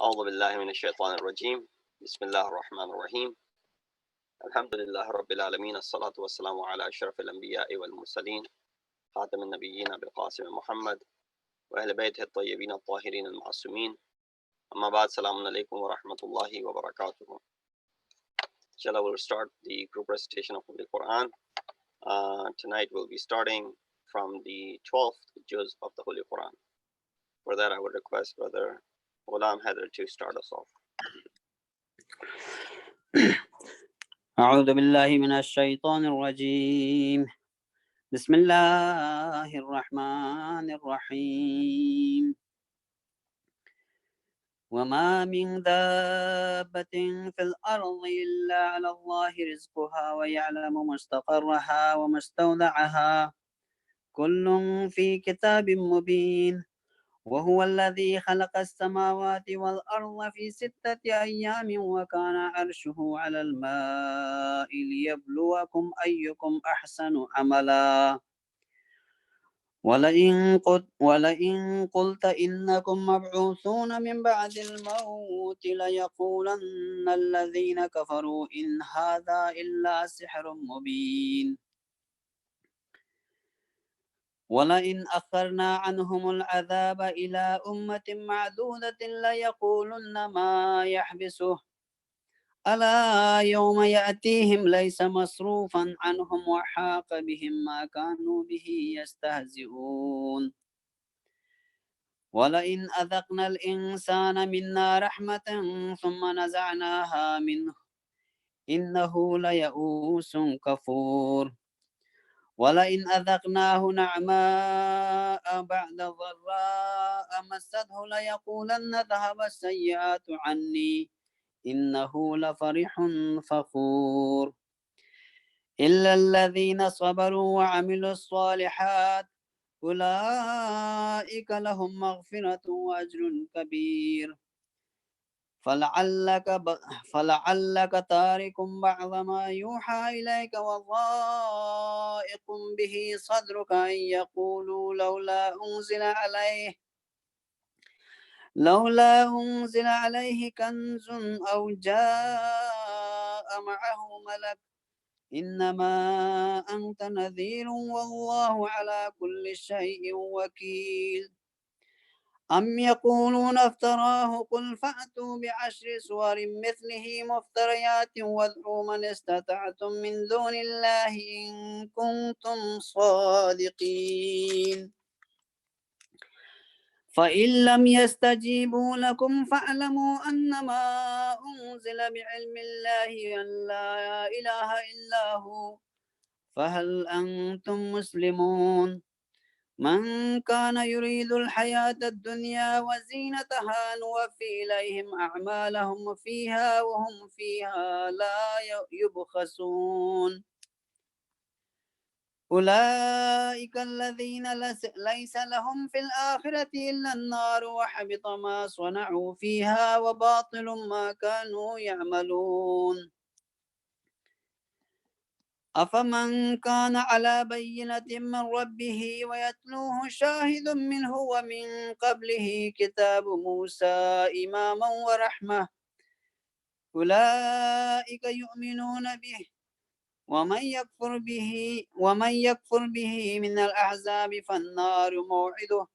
أعوذ بالله من الشيطان الرجيم بسم الله الرحمن الرحيم الحمد لله رب العالمين الصلاة والسلام على أشرف الأنبياء والمرسلين خاتم النبيين بالقاسم محمد وأهل بيته الطيبين الطاهرين المعصومين أما بعد السلام عليكم ورحمة الله وبركاته. Inshallah, we'll start the group recitation of the Quran. Tonight we'll be starting from the 12th juz of the Holy Quran. For that I would request Brother Ghulam Haider to start us off. أعوذ بالله من الشيطان الرجيم بسم الله الرحمن الرحيم وما من دابة في الأرض إلا على الله رزقها ويعلم مستقرها ومستودعها كل في كتاب مبين وهو الذي خلق السماوات والأرض في 6 أيام وكان عرشه على الماء ليبلوكم أيكم أحسن عملا ولئن قلت إنكم مبعوثون من بعد الموت ليقولن الذين كفروا إن هذا إلا سحر مبين ولئن أخرنا عنهم العذاب إلى أمة معدودة ليقولن ما يحبسه ألا يوم يأتيهم ليس مصروفا عنهم وحاق بهم ما كانوا به يستهزئون ولئن أذقنا الإنسان منا رحمة ثم نزعناها منه إنه ليئوس كفور ولئن أذقناه نعماء بعد ضراء مسته ليقولن ذهب السيئات عني إنه لفرح فخور إلا الذين صبروا وعملوا الصالحات أولئك لهم مغفرة وأجر كبير فلعلك تارك بعض ما يوحى إليك وضائق به صدرك أن يقولوا لولا أنزل عليه كنز أو جاء معه ملك إنما أنت نذير والله على كل شيء وكيل أم يقولون افتراه قل فأتوا بعشر سور مثله مفتريات وادعوا من استطعتم من دون الله إن كنتم صادقين فإن لم يستجيبوا لكم فاعلموا أنما أنزل بعلم الله أن لا إله إلا هو فهل أنتم مسلمون من كان يريد الحياة الدنيا وزينتها نوفي إليهم أعمالهم فيها وهم فيها لا يبخسون أولئك الذين ليس لهم في الآخرة إلا النار وحبط ما صنعوا فيها وباطل ما كانوا يعملون أفمن كان على بينة من ربه ويتلوه شاهد منه ومن قبله كتاب موسى إماما ورحمة أولئك يؤمنون به ومن يكفر به من الأحزاب فالنار موعده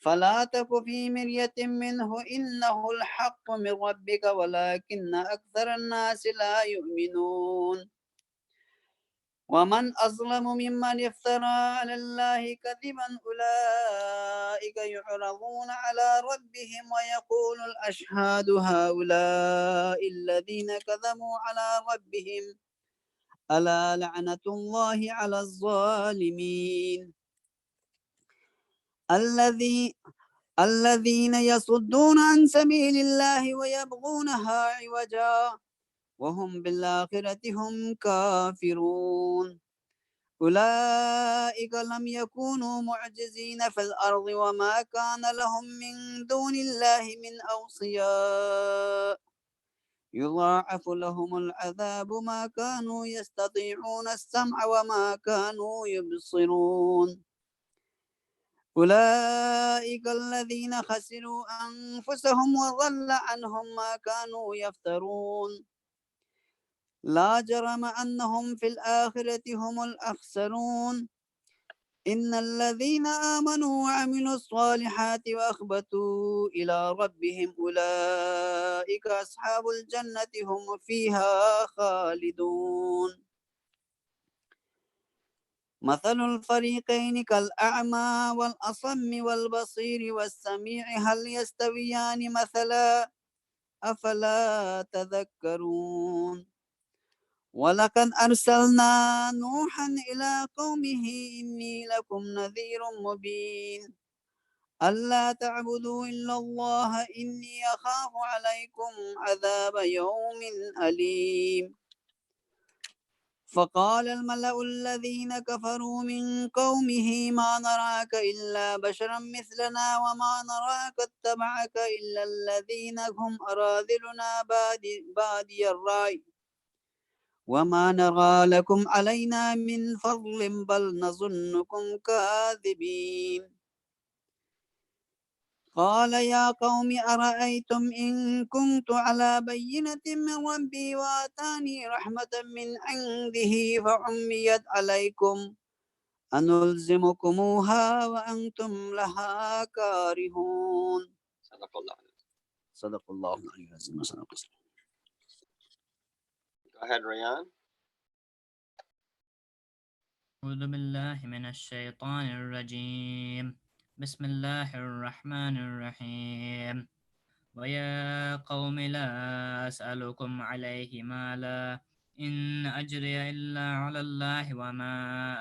فلا تك في مرية منه إنه الحق من ربك ولكن أكثر الناس لا يؤمنون ومن أظلم ممن افترى على الله كذبا أولئك يعرضون على ربهم ويقول الأشهاد هؤلاء الذين كذبوا على ربهم ألا لعنة الله على الظالمين الذين يصدون عن سبيل الله ويبغونها عوجا وهم بالآخرة هم كافرون أولئك لم يكونوا معجزين في الأرض وما كان لهم من دون الله من أوصياء يضاعف لهم العذاب ما كانوا يستطيعون السمع وما كانوا يبصرون أولئك الذين خسروا أنفسهم وضل عنهم ما كانوا يفترون لا جرم أنهم في الآخرة هم الأخسرون إن الذين آمنوا وعملوا الصالحات وأخبتوا إلى ربهم أولئك أصحاب الجنة هم فيها خالدون مثل الفريقين كالأعمى والأصم والبصير والسميع هل يستويان مثلا أفلا تذكرون ولقد أرسلنا نوحا إلى قومه إني لكم نذير مبين ألا تعبدوا إلا الله إني أخاف عليكم عذاب يوم أليم فقال الملأ الذين كفروا من قومه ما نراك إلا بشرا مثلنا وما نراك اتبعك إلا الذين هم أراذلنا بادي الرأي وما نرى لكم علينا من فضل بل نظنكم كاذبين قال يا قوم أرأيتم إن كنت على بينة من ربي وآتاني رحمة من عنده فعميت عليكم أنلزمكموها وأنتم لها كارهون صدق الله. صدق الله العلي العظيم. Go ahead, Rayan. أعوذ بالله من الشيطان الرجيم بسم الله الرحمن الرحيم ويا قوم لا أسألكم عليه مالا إن أجري إلا على الله وما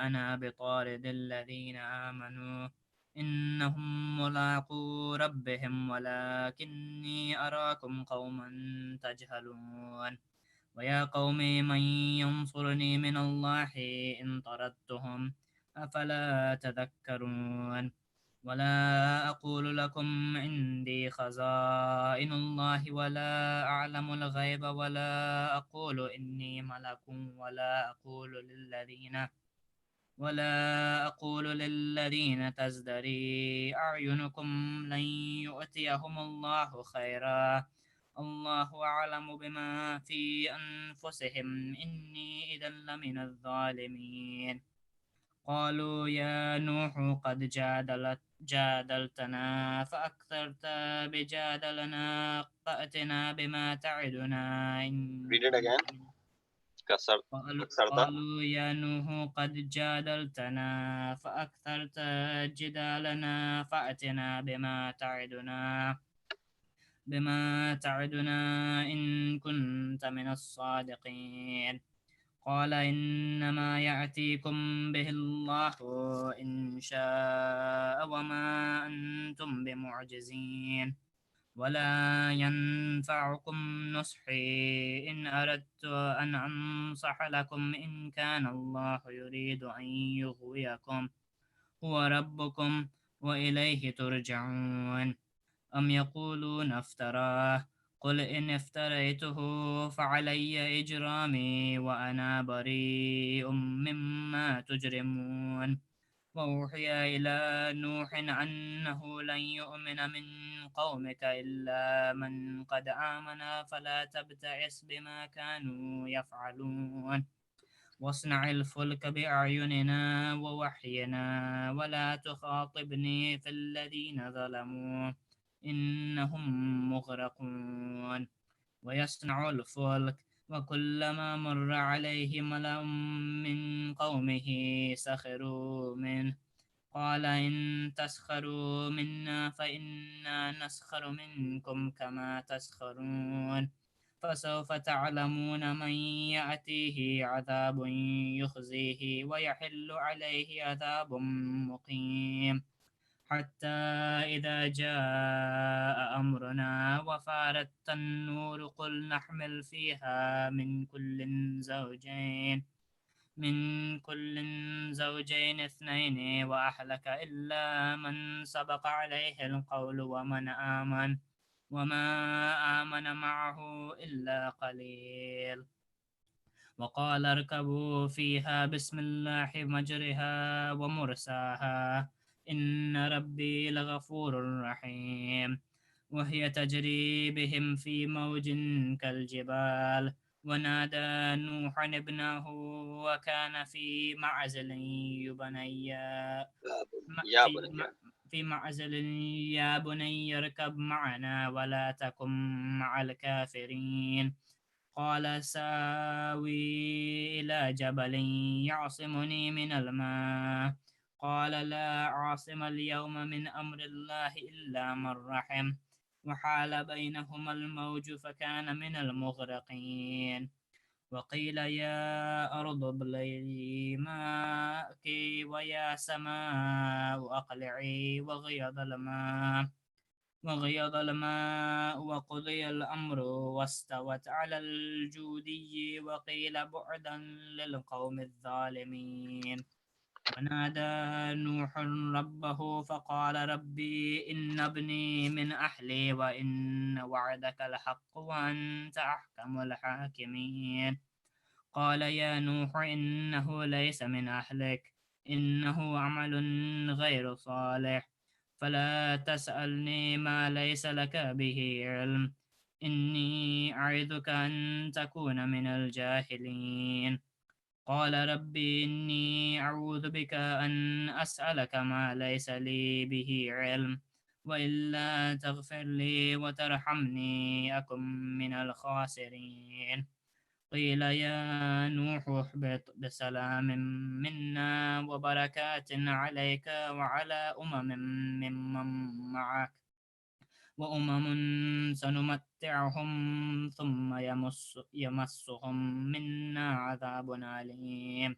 أنا بطارد الذين آمنوا إنهم ملاقو ربهم ولكني أراكم قوما تجهلون ويا قوم من ينصرني من الله إن طردتهم أفلا تذكرون ولا أقول لكم عندي خزائن الله ولا أعلم الغيب ولا أقول إني ملك ولا أقول للذين تزدري أعينكم لن يؤتيهم الله خيرا الله أعلم بما في أنفسهم إني إذا لمن الظالمين قالوا يا نوح قد جادلتنا فأكثرت بجادلنا فأتنا بما تعدنا إن Read it again. كنت من Kasar, Aksarta. قالوا يا نوح قد جادلتنا فأكثرت جدالنا فأتنا بما تعدنا إن كنت من الصادقين قال إنما يأتيكم به الله إن شاء وما أنتم بمعجزين ولا ينفعكم نصحي إن أردت أن أنصح لكم إن كان الله يريد أن يغويكم هو ربكم وإليه ترجعون أم يقولون افتراه قل إن افتريته فعلي إجرامي وأنا بريء مما تجرمون وأوحي إلى نوح أنه لن يؤمن من قومك إلا من قد آمن فلا تبتئس بما كانوا يفعلون واصنع الفلك بأعيننا ووحينا ولا تخاطبني في الذين ظلموا إنهم مغرقون ويصنع الفلك وكلما مر عليه ملأ من قومه سخروا منه قال إن تسخروا منا فإنا نسخر منكم كما تسخرون فسوف تعلمون من يأتيه عذاب يخزيه ويحل عليه عذاب مقيم حتى إذا جاء أمرنا وفارت النور قل نحمل فيها من كل زوجين اثنين وأهلك إلا من سبق عليه القول وما آمن معه إلا قليل وقال اركبوا فيها بسم الله مجرها ومرساها إن ربي لغفور رحيم. وهي تجري بهم في موج كالجبال، ونادى نوح ابنه وكان في معزل يبنيا يا في بني. في معزل يا بني اركب معنا ولا تكن مع الكافرين. قال ساوي إلى جبل يعصمني من الماء. قال لا عاصم اليوم من أمر الله إلا من رحم. وحال بينهما الموج فكان من المغرقين. وقيل يا أرض ابلعي ماءك ويا سماء أقلعي وغيض الماء وقضي الأمر واستوت على الجودي. وقيل بعدا للقوم الظالمين. ونادى نوح ربه فقال ربي إن ابني من أهلي وإن وعدك الحق وأنت أحكم الحاكمين. قال يا نوح إنه ليس من أهلك، إنه عمل غير صالح، فلا تسألني ما ليس لك به علم، إني أعظك أن تكون من الجاهلين. قال ربي إني أعوذ بك أن أسألك ما ليس لي به علم، وإلا تغفر لي وترحمني أكن من الخاسرين. قيل يا نوح اهبط بسلام منا وبركات عليك وعلى ممن معك، وأمم سنمتعهم ثم يمسهم منا عذاب أليم.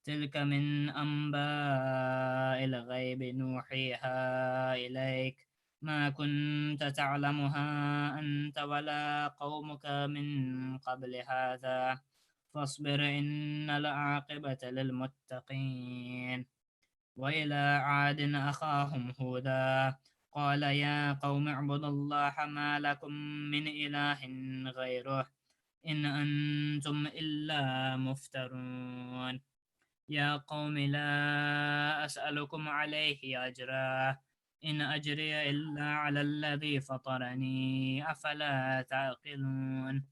تلك من أنباء الغيب نوحيها إليك، ما كنت تعلمها أنت ولا قومك من قبل هذا، فاصبر إن العاقبة للمتقين. وإلى عاد أخاهم هودا قال يا قوم اعبدوا الله ما لكم من إله غيره، إن أنتم إلا مفترون. يا قوم لا أسألكم عليه أجرا، إن أجري إلا على الذي فطرني، أفلا تعقلون.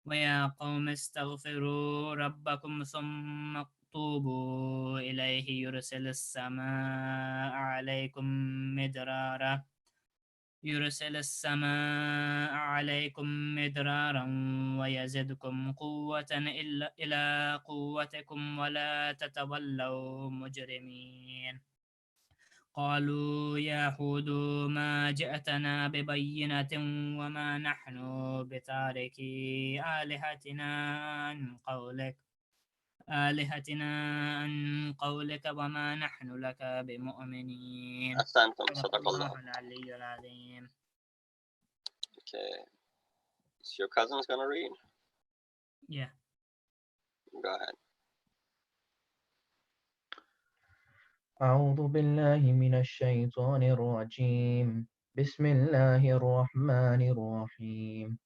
ويا قوم استغفروا ربكم ثم توبوا إليه يرسل السماء عليكم مدرارا ويزدكم قوة إلى قوتكم ولا تتولوا مجرمين. قالوا يا هود ما جئتنا ببينة وما نحن بتاركي آلهتنا عن قولك وما نحن لك بمؤمنين. أحسنتم، صدق صدق الله الله. العلي العظيم. Okay, so your cousin's gonna read. Yeah. Go ahead. أعوذ بالله من الشيطان الرجيم. بسم الله الرحمن الرحيم.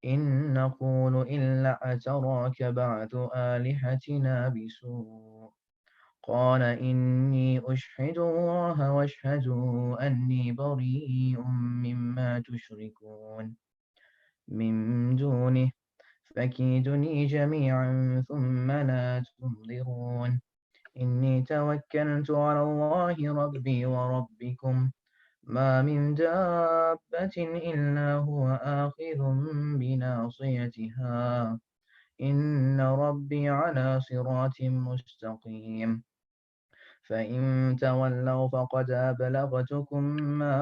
إن نقول إلا أتراك بعد آلهتنا بسوء. قال إني أشهد الله واشهدوا أني بريء مما تشركون من دونه فكيدني جميعا ثم لا تنظرون. إني توكلت على الله ربي وربكم ما من دابة إلا هو آخذ بناصيتها إن ربي على صراط مستقيم. فإن تولوا فقد أبلغتكم ما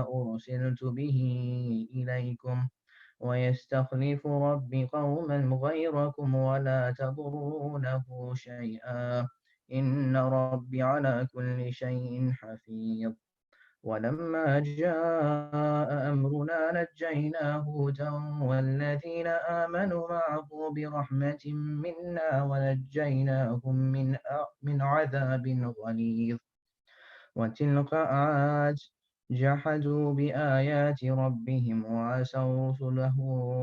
أرسلت به إليكم ويستخلف ربي قوما غيركم ولا تضرونه شيئا إن ربي على كل شيء حفيظ. ولما جاء أمرنا نجينا هودا والذين آمنوا معه برحمة منا ونجيناهم من عذاب غليظ. وتلك عاد جحدوا بآيات ربهم وعصوا رسله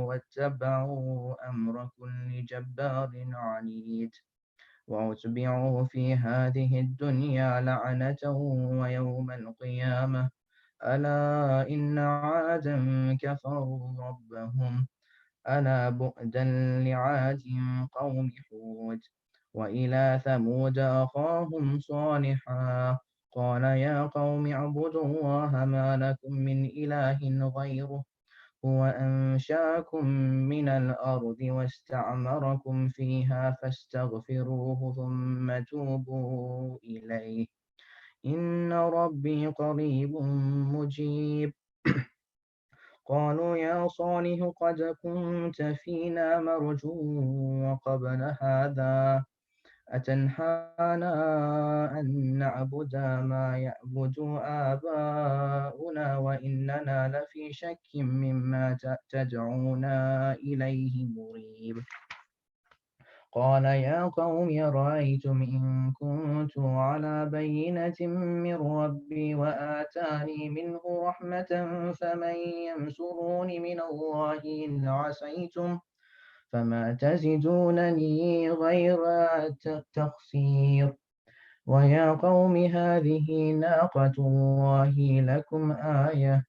واتبعوا أمر كل جبار عنيد. وأتبعوا في هذه الدنيا لعنة ويوم القيامة. ألا إن عادا كفروا ربهم. ألا بعدا لعاد قوم هود. وإلى ثمود أخاهم صالحا قال يا قوم اعبدوا الله ما لكم من إله غيره هو أنشأكم من الأرض واستعمركم فيها فاستغفروه ثم توبوا إليه إن ربي قريب مجيب. قالوا يا صالح قد كنت فينا مرجوا قبل هذا أتنهانا أن نعبد ما يعبد آباؤنا وإننا لفي شك مما تدعونا إليه مريب. قال يا قوم أرأيتم إن كنت على بينة من ربي وآتاني منه رحمة فمن ينصرني من الله إن عصيتم فما تزدونني غير تخسير. ويا قوم هذه ناقة الله لكم آية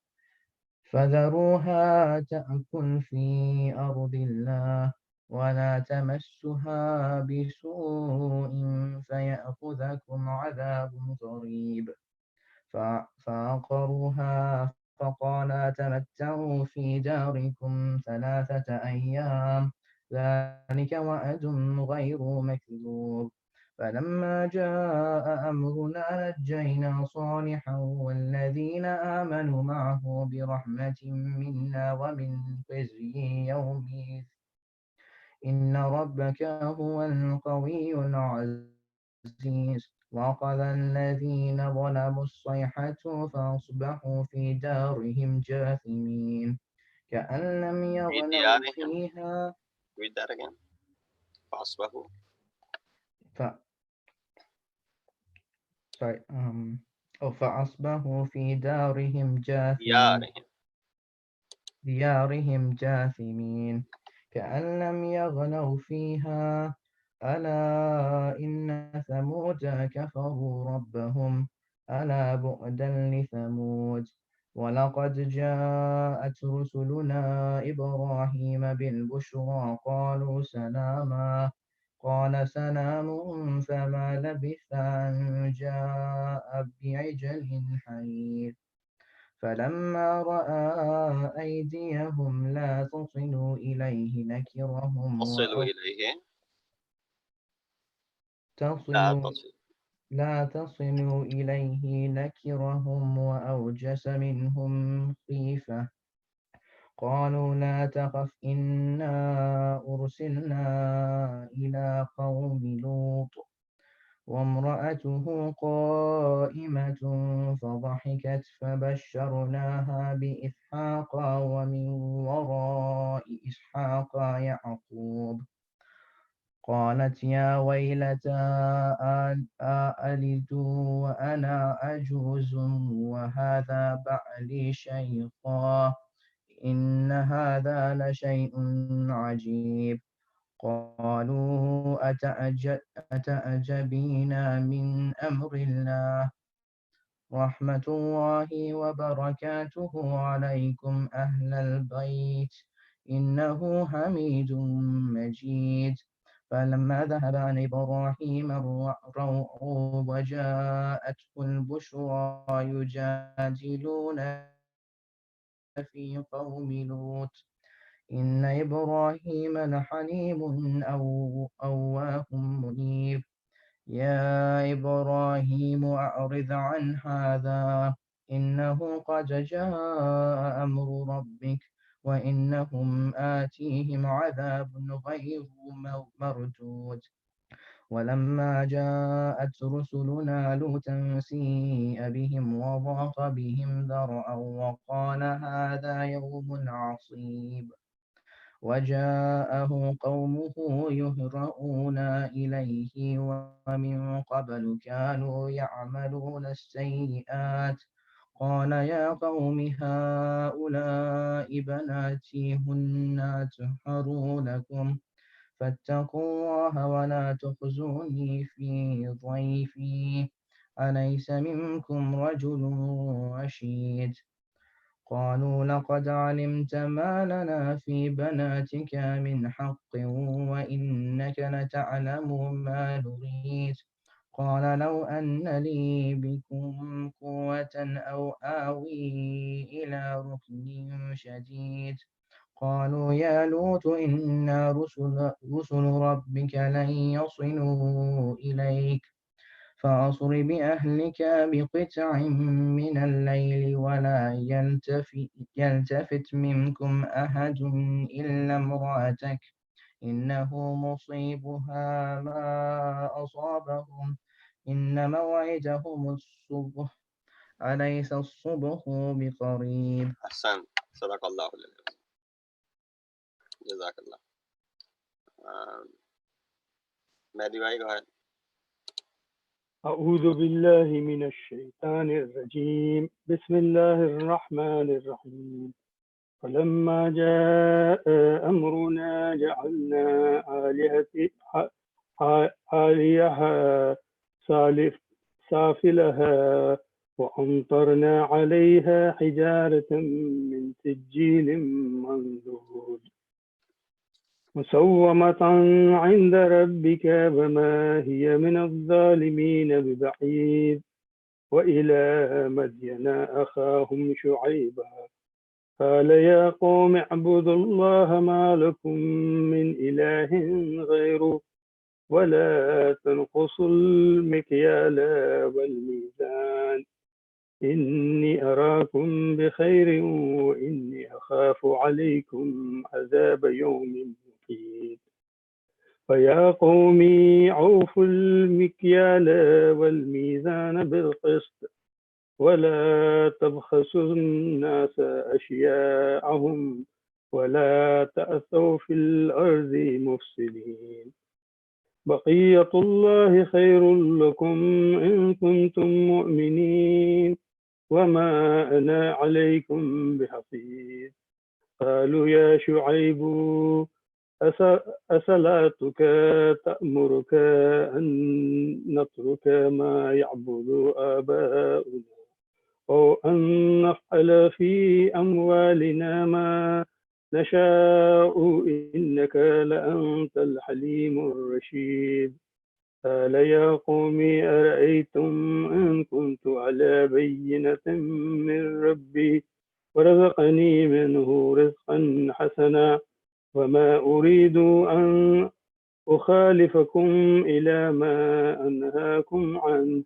فذروها تأكل في أرض الله ولا تمسها بسوء فيأخذكم عذاب قريب. فعقروها فقال تمتعوا في داركم 3 أيام ذلك وعد غير مكذوب. فلما جاء أمرنا نجينا صالحا والذين آمنوا معه برحمة منا ومن خزي يومئذ إن ربك هو القوي العزيز. وأخذ الذين ظلموا الصيحة فأصبحوا في دارهم جاثمين كأن لم في يغنوا ديارهم. فيها. Read that again. فأصبحوا ف... sorry, فأصبحوا في ديارهم. ديارهم جاثمين كأن لم يغنوا فيها ألا إن ثمود كفروا ربهم ألا بعدا لثمود. ولقد جاءت رسلنا إبراهيم بالبشرى قالوا سلاما قال سلام فما لبث أن جاء بعجل حنيذ. فلما رأى أيديهم لا تصل إليه تصل إليه لا تصل تصل. لا تصل إليه نكرهم وأوجس منهم خيفة. قالوا لا تخف إنا أرسلنا إلى قوم لوط وامرأته قائمة فضحكت فبشرناها بإسحاق ومن وراء إسحاق يعقوب. قالت يا ويلتى أألد وأنا عجوز وهذا بعلي شيخا إن هذا لشيء عجيب. قالوا أتعجبين من أمر الله رحمة الله وبركاته عليكم أهل البيت إنه حميد مجيد. فلما ذهب عن إبراهيم الروع وجاءته البشرى يجادلون في قوم لوط إن إبراهيم لحليم أواه منيب. يا إبراهيم أعرض عن هذا إنه قد جاء أمر ربك وإنهم آتيهم عذاب غير مردود. ولما جاءت رسلنا لوطا سيء بهم وضاق بهم ذرعا وقال هذا يوم عصيب. وجاءه قومه يهرؤون إليه ومن قبل كانوا يعملون السيئات قال يا قوم هؤلاء بناتي هن أطهر لكم فاتقوا الله ولا تخزوني في ضيفي أليس منكم رجل رشيد قالوا لقد علمت ما لنا في بناتك من حق وإنك لتعلم ما نريد قال لو أن لي بكم قوة أو آوي إلى ركن شديد قالوا يا لوط إن رسل ربك لن يصلوا إليك فأصر بأهلك بقطع من الليل ولا يلتفت منكم أحد إلا امرأتك إنه مصيبها ما أصابهم إن موعدهم الصبح أليس الصبح بقريب. أحسن. صدق الله العظيم. جزاك الله. Mehdi bhai, go ahead. أعوذ بالله من الشيطان الرجيم بسم الله الرحمن الرحيم فلما جاء أمرنا جعلنا عاليها سافلها وأمطرنا عليها حجارة من سجيل منضود مسومة عند ربك وما هي من الظالمين ببعيد وإلى مدين أخاهم شعيبا قال يا قوم اعبدوا الله ما لكم من إله غيره ولا تنقصوا المكيال والميزان إني أراكم بخير وإني أخاف عليكم عذاب يوم محيط فيا قوم أوفوا المكيال والميزان بالقسط ولا تبخسوا الناس أشياءهم ولا تأثوا في الأرض مفسدين بقية الله خير لكم إن كنتم مؤمنين وما أنا عليكم بحفيظ قالوا يا شعيب أصلاتك تأمرك أن نترك ما يعبد آباؤنا أو أن نفعل في أموالنا ما نشاء إنك لأنت الحليم الرشيد قال يا قوم أرأيتم إن كنت على بينة من ربي ورزقني منه رزقا حسنا وما أريد أن أخالفكم إلى ما أنهاكم عنه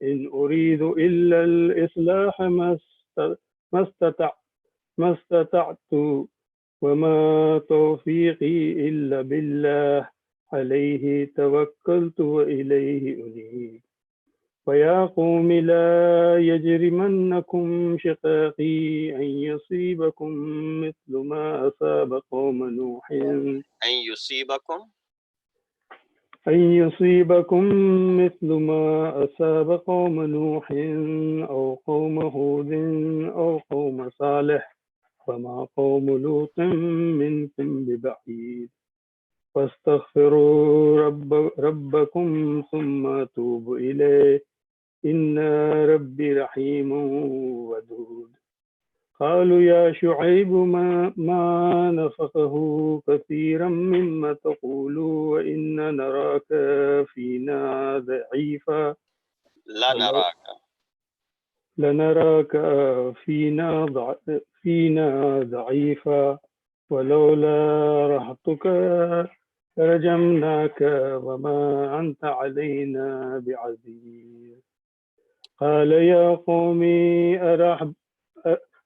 إن أريد إلا الإصلاح ما استطعت وما توفيقي إلا بالله عليه توكلت وإليه أنيب ويا قوم لا يجرمنكم شقاقي أن يصيبكم مثل ما أصاب قوم نوح أن يصيبكم مثل ما أصاب قوم نوح أو قوم هود أو قوم صالح وما قوم لوط منكم ببعيد واستغفروا ربكم ثم توبوا إليه إن ربي رحيم ودود قالوا يا شعيب ما نفقه كثيرا مما تقول وإنا نراك فينا ضعيفا لنراك فينا ضعيفا ولولا رهطك لرجمناك وما أنت علينا بعزيز قال يا قوم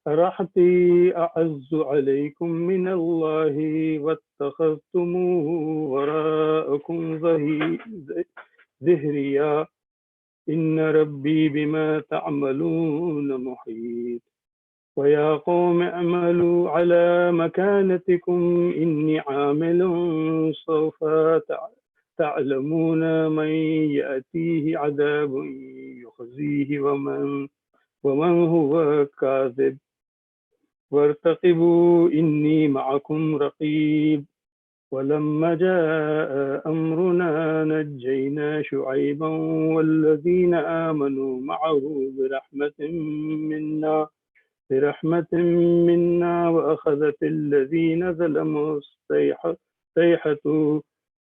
أرحتي أعز عليكم من الله واتخذتموه وراءكم ظهريا إن ربي بما تعملون محيط ويا قوم اعملوا على مكانتكم إني عامل سوف تعلمون من يأتيه عذاب يخزيه ومن هو كاذب وارتقبوا إني معكم رقيب ولما جاء أمرنا نجينا شعيبا والذين آمنوا معه منا برحمة منا وأخذت الذين ظلموا الصيحة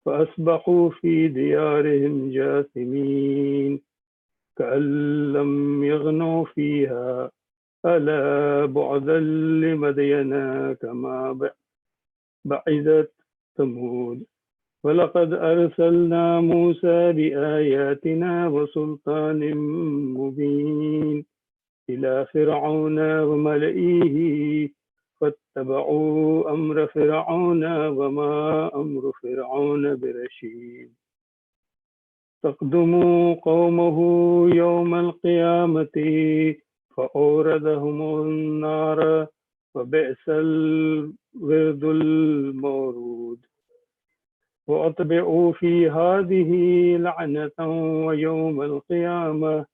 فأصبحوا في ديارهم جاثمين كأن لم يغنوا فيها ألا بعدا لمدينا كما بعدت ثمود ولقد أرسلنا موسى بآياتنا وسلطان مبين إلى فرعون وملئه فاتبعوا أمر فرعون وما أمر فرعون برشيد تقدم قومه يوم القيامة فأوردهم النار وبئس الورد المورود وأتبعوا في هذه لعنة ويوم القيامة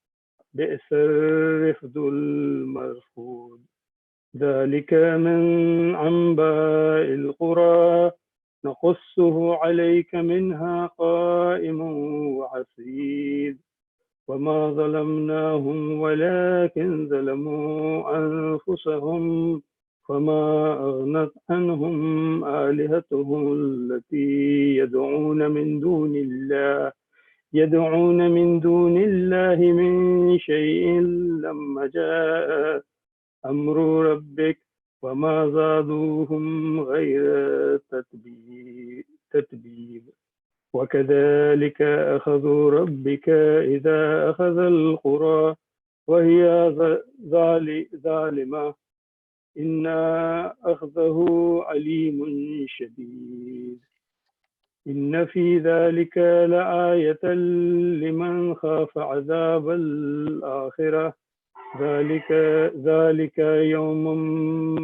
بئس الرفد المرفود ذلك من أنباء القرى نقصه عليك منها قائم وحصيد وما ظلمناهم ولكن ظلموا أنفسهم فما أغنت عنهم آلهتهم التي يدعون من دون الله من شيء لما جاء أمر ربك وما زادوهم غير تتبيب وكذلك أخذ ربك إذا أخذ القرى وهي ظالمة إن أخذه عليم شديد إن في ذلك لآية لمن خاف عذاب الآخرة ذلك يوم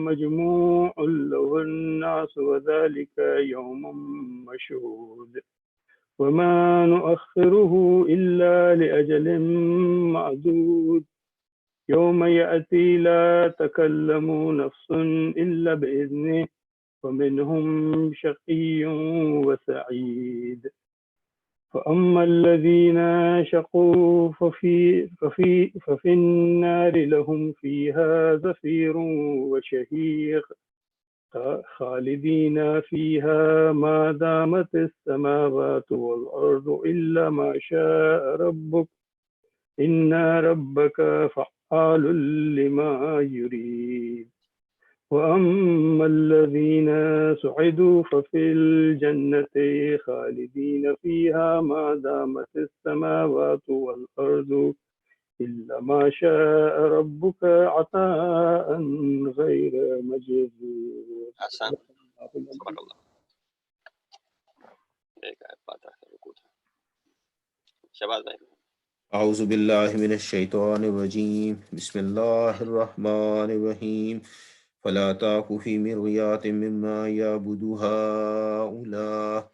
مجموع له الناس وذلك يوم مشهود وما نؤخره إلا لأجل معدود يوم يأتي لا تكلم نفس إلا بإذنه ومنهم شقي وسعيد فأما الذين شقوا ففي النار لهم فيها زفير وشهيق خالدين فيها ما دامت السماوات والأرض إلا ما شاء ربك إن ربك فعال لما يريد وأما الذين سعدوا ففي الجنة خالدين فيها ما دامت السماوات والأرض إلا ما شاء ربك عطاء غير مجذور. أحسن. تبارك الله. एक आयत बात है रुकू था शबाज भाई أعوذ بالله من الشيطان الرجيم بسم الله الرحمن الرحيم فلا تك في مريات مما يعبد هؤلاء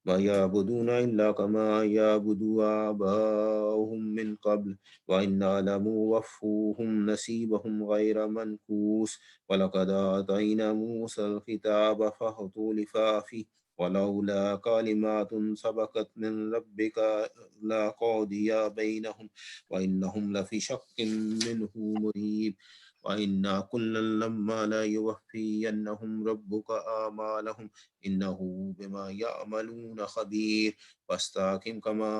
ما يعبدون إلا كما يعبد آباؤهم من قبل وإنا لموفوهم نصيبهم غير منقوص ولقد آتينا موسى الكتاب فاختلف فيه ولولا كلمات سبقت من ربك لقضي بينهم وإنهم لفي شك منه مريب وإنا كلا لما لا يوفينهم ربك آمالهم إنه بما يعملون خبير فاستقم كما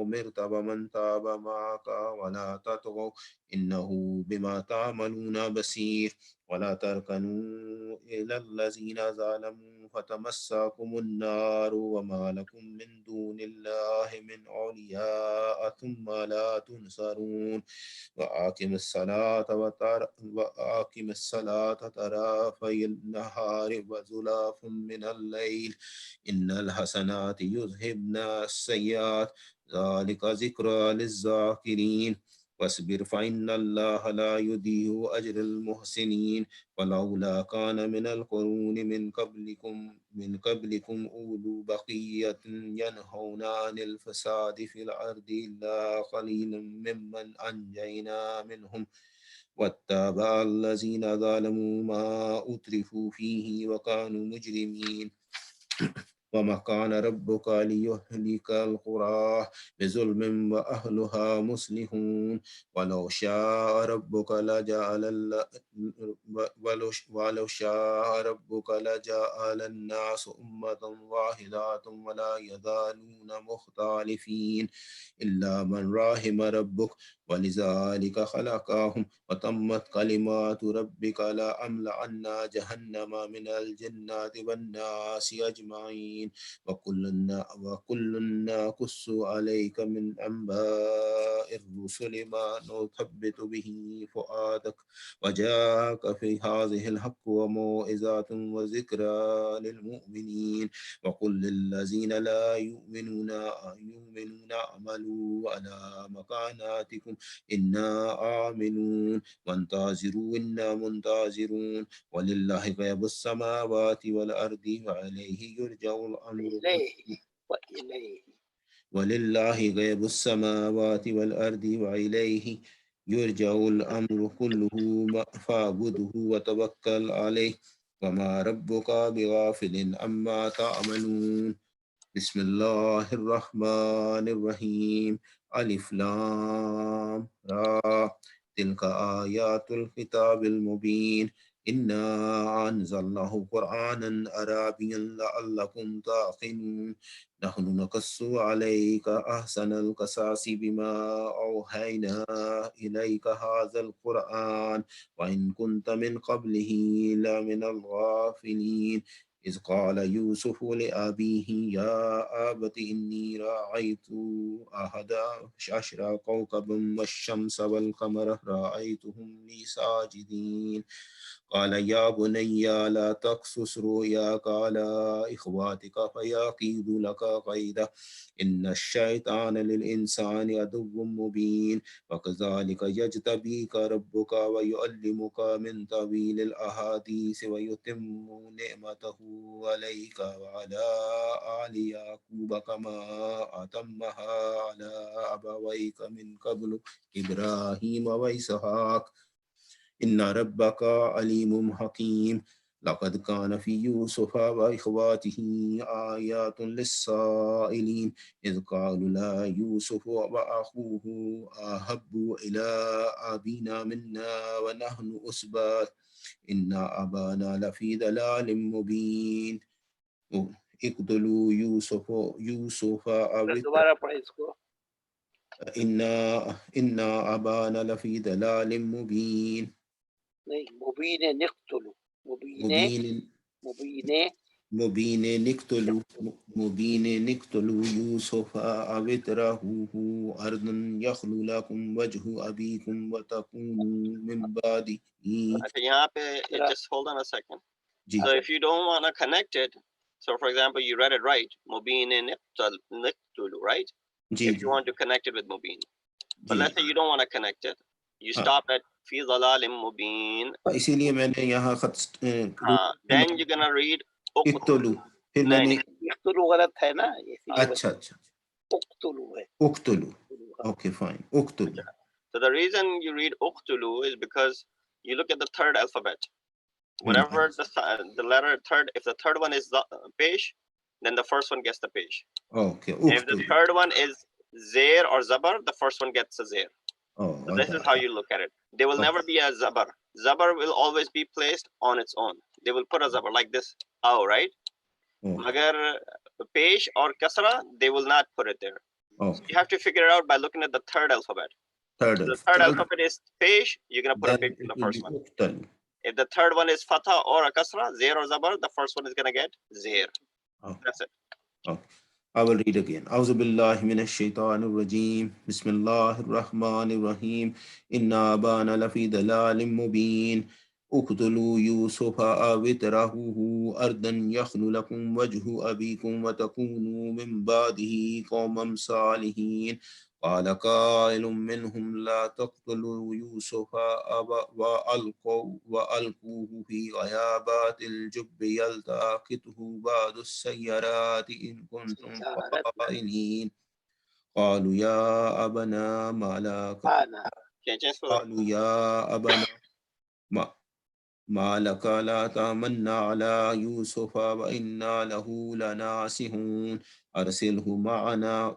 أمرت ومن تاب معك ولا تطغوا إنه بما تعملون بصير ولا تركنوا إلى الذين ظلموا فتمسكم النار وما لكم من دون الله من أولياء ثم لا تنصرون وأقم الصلاة طرفي النهار وزلف من الليل إن الحسنات يذهبن السيئات ذلك ذكرى للذاكرين واصبر فإن الله لا يضيع أجر المحسنين ولولا كان من القرون من قبلكم أولو بقية ينهون عن الفساد في الأرض إلا قليلا ممن أنجينا منهم واتبع الذين ظلموا ما أترفوا فيه وكانوا مجرمين وما كان ربك ليهلك القرى بظلم وأهلها مصلحون ولو شاء ربك لجعل ولو شاء ربك لجعل الناس أمة واحدة ولا يزالون مختلفين إلا من رحم ربك ولذلك خلقهم وتمت كلمات ربك لأملأن جهنم من الجنة والناس أجمعين وكلنا نقص عليك من أنباء الرسل ما نثبت به فؤادك وجاءك في هذه الحق وموعظة وذكرى للمؤمنين وقل للذين لا يؤمنون اعملوا على مكاناتكم إنا آمنون وانتظروا إنا منتظرون ولله غيب السماوات والأرض وإليه يرجع الأمر ولله غيب السماوات والأرض وإليه يرجع الأمر كله فاعبده وتوكل عليه وما ربك بغافل عما تعملون بسم الله الرحمن الرحيم ألف لام را تلك آيات الكتاب المبين إنا أنزلناه قرآنا عربيا لعلكم تعقلون نحن نقص عليك أحسن القصص بما أوحينا إليك هذا القرآن وإن كنت من قبله لمن الغافلين إذ قال يوسف لأبيه يا أبت إني رأيت أحد عشر كوكبا والشمس والقمر رأيتهم لي ساجدين قال يا بني لا تقصص رؤياك على إخواتك فيكيدوا لك كيدا إن الشيطان للإنسان عدو مبين وكذلك يجتبيك ربك ويعلمك من طويل الأحاديث ويتم نعمته عليك وعلى آل يعقوب كما أتمها على أبويك من قبل إبراهيم وإسحاق إن ربك عليم حكيم لقد كان في يوسف وإخواته آيات للسائلين إذ قالوا لا يوسف وأخوه أحب إلى أبينا منا ونحن أسباط إن أبانا لفي ضلال مبين اقتلوا يوسف أو إنا أبانا لفي ضلال مبين مبين نقتل مبين نقتل يوسف أو اطرحوه أرضا يخلو لكم وجه أبيكم وتكونوا من بعده. Just hold on a second. So if you don't want to connect it, so for example, you read it right, Mubin Niqtulu, right? If you want to connect it with Mubin. But let's say you don't want to connect it. You stop at fi dhalalim mubin. इसीलिए मैंने यहाँ then you're gonna read उक्तुलु फिर मैंने उक्तुलु गलत है ना अच्छा उक्तुलु है उक्तुलु okay fine उक्तुलु. So the reason you read uqtulu is because you look at the third alphabet. Whatever the letter third, if the third one is the pesh, then the first one gets the pesh. Okay. If the third one is zair or zabar, the first one gets a zair. So this is how you look at it. They will never be a zabar. Zabar will always be placed on its own. They will put a zabar like this, aw, right? Magar pesh or kasra, they will not put it there. So you have to figure it out by looking at the third alphabet. The third alphabet is pesh, you're going to put a pesh in the first one. If the third one is fatha or a kasra, zair or zabar, the first one is going to get zair. That's it. I will read again. أعوذ بالله من الشيطان الرجيم. بسم الله الرحمن الرحيم. إنا أبانا لفي ضلال مبين. اقتلوا يوسف أو اطرحوه أرضا يخل لكم وجه أبيكم وتكونوا من بعده قوما صالحين. قال قائل منهم لا تقتلوا يوسف وألقوه في غيابات الجب يلتقطه بعض السيارات إن كنتم فاعلين. قالوا يا أبنا ما لك قالوا يا أبنا ما لك لا تمنى على يوسف وإنا له لناصحون أرسله معنا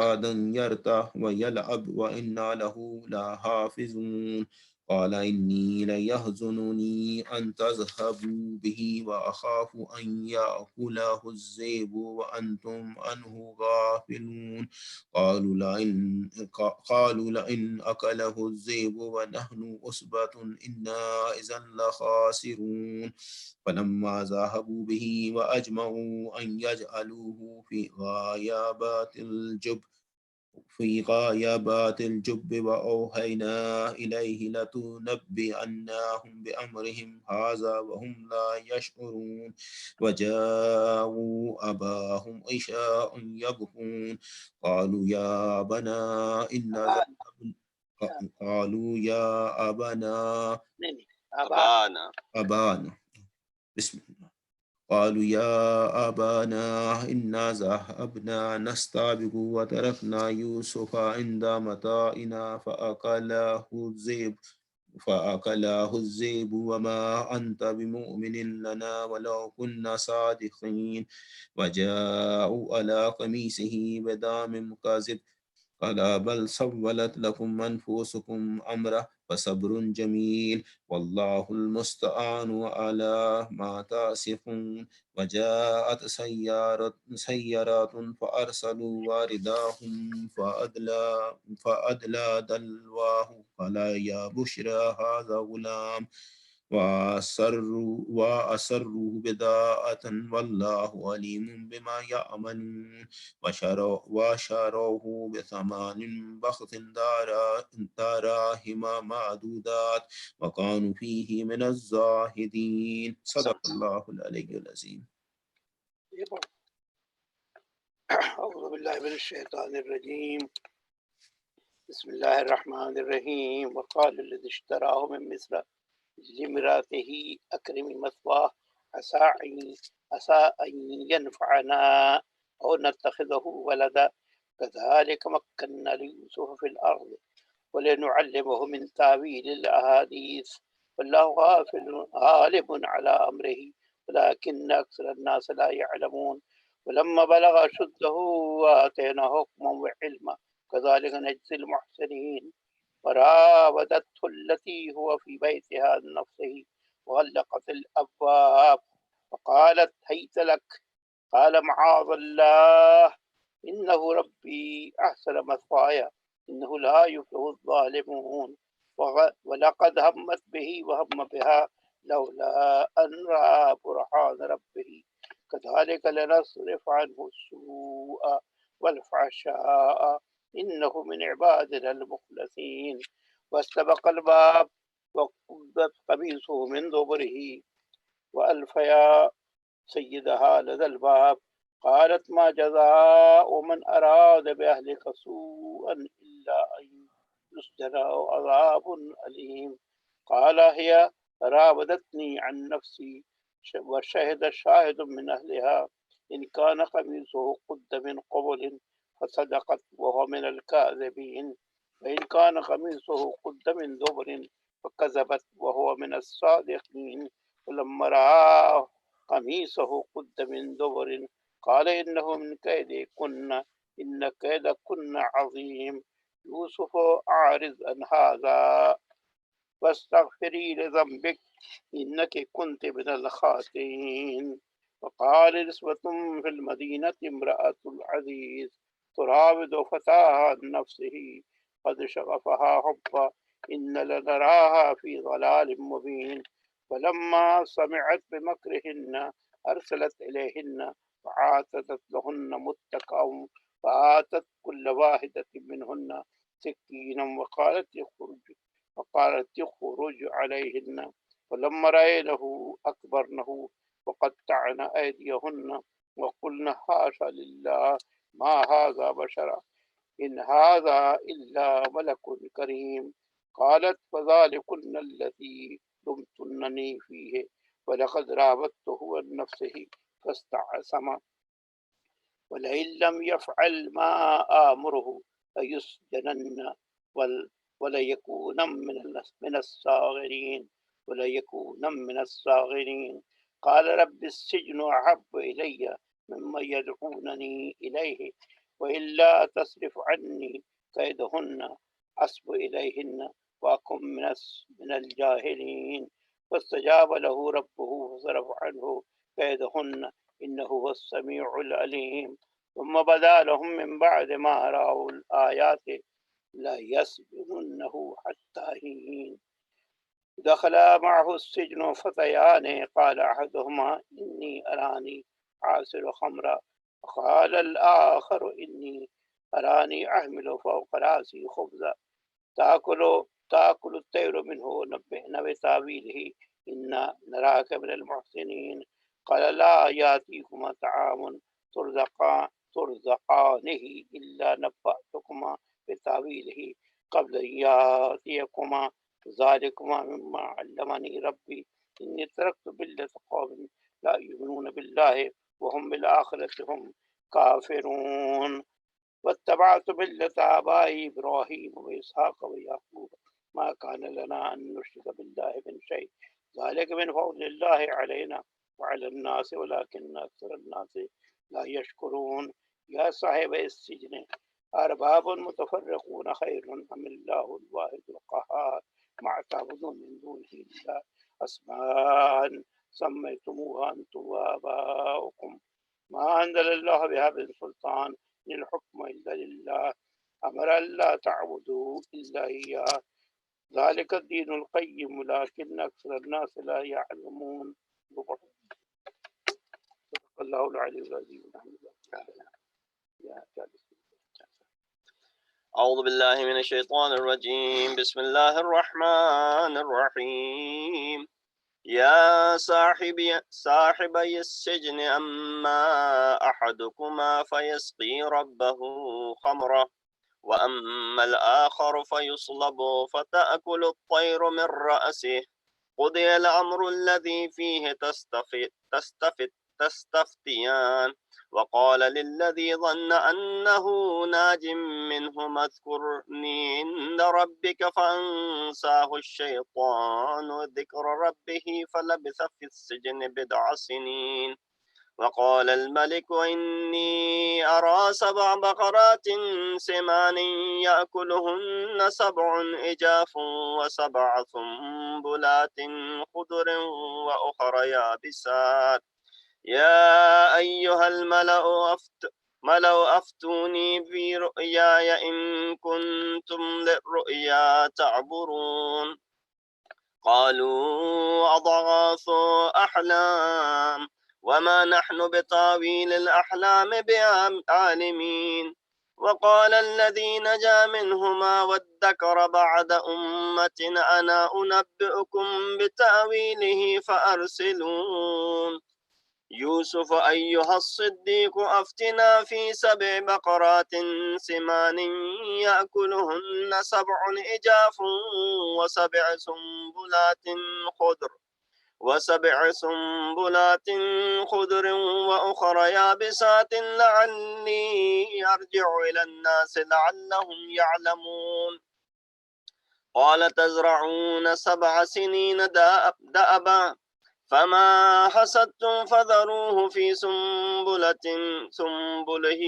غدا يرتاح ويلعب وإنا له لحافظون قال إني ليحزنني أن تذهبوا به وأخاف أن يأكله الذئب وأنتم عنه غافلون قالوا لئن أكله الذئب ونحن أصبة إنا إذا لخاسرون فلما ذهبوا به وأجمعوا أن يجعلوه في غيابات الجب وأوحينا إليه لتنبئنهم بأمرهم هذا وهم لا يشعرون وجاءوا أباهم عشاء يبكون قالوا يا أبنا إنا ذهبنا قالوا يا أبنا أبانا بسم الله قالوا يا أبانا إنا ذهبنا نستبق وتركنا يوسف عند متاعنا فأكله الذئب وما أنت بمؤمن لنا ولو كنا صادقين وجاءوا على قميصه بدم كاذب قال بل سولت لكم أنفسكم أمرا فصبر جميل والله المستعان على ما تصفون وجاءت سيارات فأرسلوا وارداهم فأدلى دلواه قال يا بشرى هذا غلام وأسروا بضاعة والله عليم بما يعملون وشروه بثمن بخس دراهم معدودات وكانوا فيه من الزاهدين صدق الله العلي العظيم. أعوذ بالله من الشيطان الرجيم بسم الله الرحمن الرحيم وقال الذي اشتراه من مصر لامرأته أكرمي مثواه عسى أن ينفعنا أو نتخذه ولدا كذلك مكنا ليوسف في الأرض ولنعلمه من تأويل الأحاديث والله غالب على أمره ولكن أكثر الناس لا يعلمون ولما بلغ أشده وآتيناه حكما وعلما كذلك نجزي المحسنين وراودته التي هو في بيتها عن نفسه وغلقت الأبواب وقالت هيت لك قال معاذ الله إنه ربي أحسن مثواي إنه لا يفلح الظالمون ولقد همت به وهم بها لولا أن رأى برهان ربه كذلك لنصرف عنه السوء والفحشاء إنه من عبادنا المخلصين واستبق الباب وقدت قميصه من دبره وألف يا سيدها لدى الباب قالت ما جزاء من أراد بأهلك سوءا إلا أن يسجن أو عذاب أليم قال هي راودتني عن نفسي وشهد شاهد من أهلها إن كان قميصه قد من قبل فصدقت وهو من الكاذبين وإن كان قميصه قد من دبر فكذبت وهو من الصادقين ولما رأى قميصه قد من دبر قال إنه من كيدكن إن كيدكن عظيم يوسف أعرض عن هذا واستغفري لذنبك إنك كنت من الخاطئين وقال نسوة في المدينة امرأة العزيز تراود فتاها عن نفسه قد شغفها حبا إن لنراها في ضلال مبين فلما سمعت بمكرهن أرسلت إليهن فعاتدت لهن متكأ فآتت كل واحدة منهن سكينا وقالت يخرج عليهن فلما رأينه أكبرنه وقطعن أيديهن وقلن حاشا لله ما هذا بشرا إن هذا إلا ملك كريم قالت فذلكن الذي لمتنني فيه ولقد راودته عن نفسه فاستعصم ولئن لم يفعل ما آمره ليسجنن وليكون من الصاغرين وليكون من الصاغرين قال رب السجن أحب إلي مما يدعونني إليه وإلا تصرف عني كيدهن أصب إليهن وأكن من الجاهلين فاستجاب له ربه فصرف عنه كيدهن إنه هو السميع العليم ثم بدا لهم من بعد ما رأوا الآيات لا يسجننه حتى حين دخل معه السجن فتيان قال أحدهما إني أراني عاصر خمرا وقال الآخر إني أراني أحمل فوق رأسي خبزا تأكل الطير منه ونبئنا بتأويله إنا نراك من المحسنين قال لا يأتيكما طعام ترزقانه إلا نبأتكما بتأويله قبل أن يأتيكما ذلكما مما علمني ربي إني تركت ملة قوم لا يؤمنون بالله وهم بالآخرة هم كافرون واتبعت ملة آبائي إبراهيم وإسحاق ويعقوب ما كان لنا أن نشرك بالله من شيء ذلك من فضل الله علينا وعلى الناس ولكن أكثر الناس لا يشكرون يا صاحب السجن أرباب متفرقون خير أم الله الواحد القهار ما تعبدون من دونه إلا أسماء سميتموها أنتم وآباؤكم ما أنزل الله بها من سلطان إن الحكم إلا لله أمر ألا تعبدوا إلا إياه ذلك الدين القيم ولكن أكثر الناس لا يعلمون صدق الله العلي العظيم أعوذ بالله من الشيطان الرجيم بسم الله الرحمن الرحيم يا صاحبي السجن أما أحدكما فيسقي ربه خمرا وأما الآخر فيصلب فتأكل الطير من رأسه قضي الأمر الذي فيه تستفتيان وقال للذي ظن أنه ناج منهما اذكرني عند ربك فأنساه الشيطان ذكر ربه فلبث في السجن بضع سنين وقال الملك إني أرى 7 بقرات سمان يأكلهن 7 إجاف و7 سنبلات خضر وأخر يابسات يا أيها الملأ أفتوني في رؤياي إن كنتم للرؤيا تعبرون قالوا أضغاث أحلام وما نحن بتاويل الأحلام بعالمين وقال الذي نجا منهما وادكر بعد أمة أنا أنبئكم بتأويله فأرسلون يوسف أيها الصديق أفتنا في 7 بقرات سمان يأكلهن 7 إجاف و7 سنبلات خضر وأخر يابسات لعلي أرجع إلى الناس لعلهم يعلمون قال تزرعون 7 سنين دأبا فما حصدتم فذروه في سنبله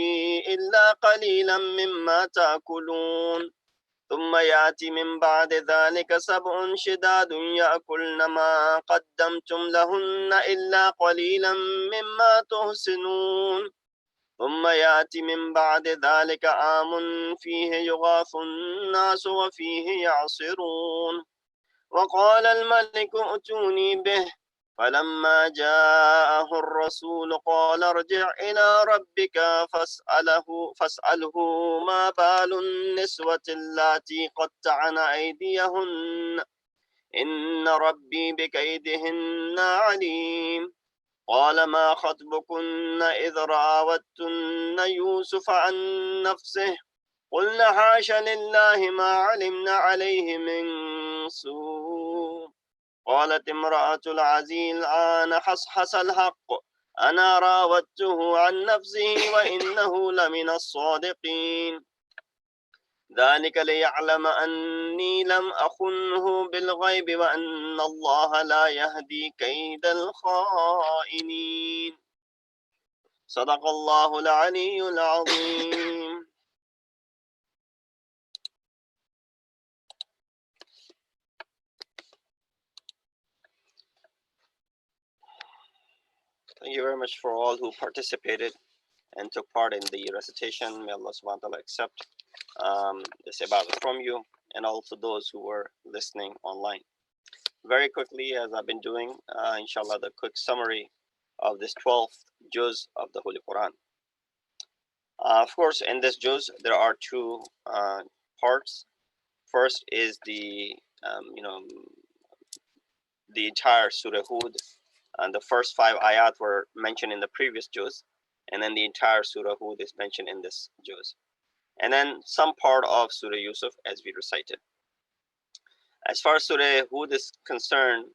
إلا قليلا مما تأكلون ثم يأتي من بعد ذلك 7 شداد يأكلن ما قدمتم لهن إلا قليلا مما تحسنون ثم يأتي من بعد ذلك عام فيه يغاث الناس وفيه يعصرون وقال الملك ائتوني به فلما جاءه الرسول قال ارجع إلى ربك فاسأله ما بال النسوة اللاتي قطعن أيديهن إن ربي بكيدهن عليم قال ما خطبكن إذ راوتن يوسف عن نفسه قلنا حاش لله ما علمنا عليه من سوء قالت امرأة العزيز الآن حصحص الحق أنا راودته عن نفسه وإنه لمن الصادقين ذلك ليعلم أني لم أخنه بالغيب وأن الله لا يهدي كيد الخائنين. صدق الله العلي العظيم. Thank you very much for all who participated and took part in the recitation. May Allah subhanahu wa ta'ala accept this ibadah from you, and also those who were listening online. Very quickly, as I've been doing, inshallah, the quick summary of this 12th juz of the Holy Quran. Of course, in this juz, there are two parts. First is the the entire Surah Hud, and the first 5 ayat were mentioned in the previous juz, and then the entire Surah Hud is mentioned in this juz, and then some part of Surah Yusuf as we recited. As far as Surah Hud is concerned,